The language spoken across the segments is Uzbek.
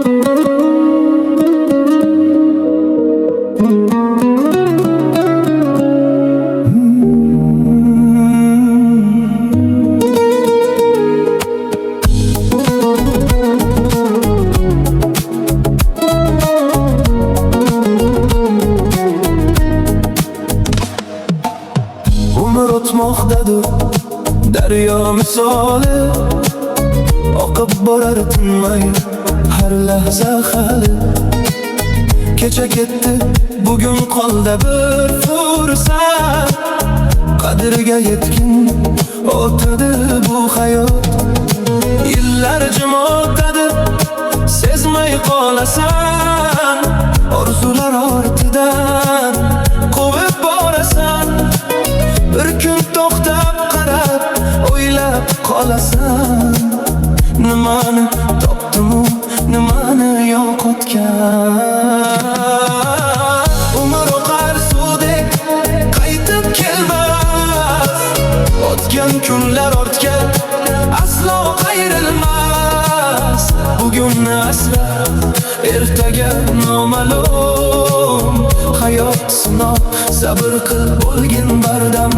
Umr o'tmoqdadir daryo misoli, oqib borar tinmay har lahza hali. Kecha ketdi, bugun qoldi bir fursat, qadriga yetgin o'tadi bu hayot. Yillar jim o'tadi, sezmay qolasan, orzular ortidan quvib borasan. Bir kun to'xtab qarab o'ylab qolasan, nimani topdimu nimani yo'qotgan. Umr oqar suvdek qaytib kelmas, o'tgan kunlar ortga aslo qayrilmas. Bugunni asrab ertaga noma'lum, hayot sinov, sabr qil bo'lgin bardam.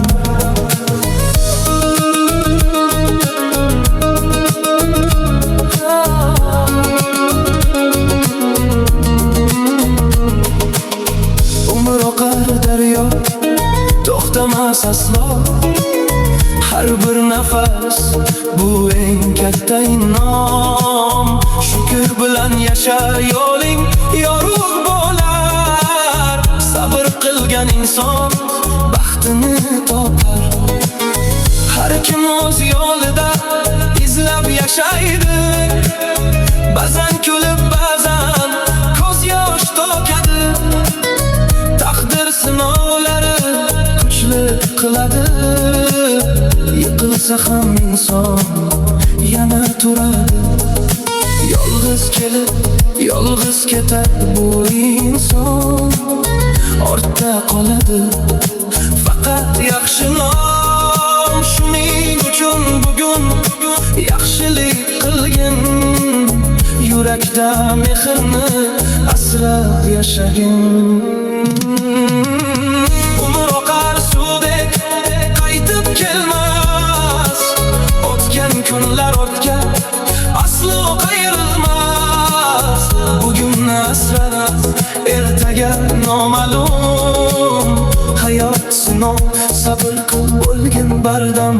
Umr oqar daryo, to'xtamas aslo, har bir nafas bu eng katta inom. Shukr bilan yasha, yo'ling yorug' bo'lar, sabr qilgan inson baxtini topar. Har kim o'z yo'lida izlab yashaydi, ba'zan kulib ba'zan ko'z yosh to'kadi. Taqdir sinovlari kuchli qiladi, yiqilsa ham inson yana turadi. Yolg'iz kelib yolg'iz ketar bu inson, ortda qoladi faqat yaxshi nom. Shuning uchun bugun yaxshilik qilgin, yurakda mehrni asrab yashagin. Umr oqar suvdek qaytib kelmas, o'tgan kunlar ortga aslo qayrilmas. Bugunni asrab ertaga noma'lum, hayot sinov, sabr qil bo'lgin bardam.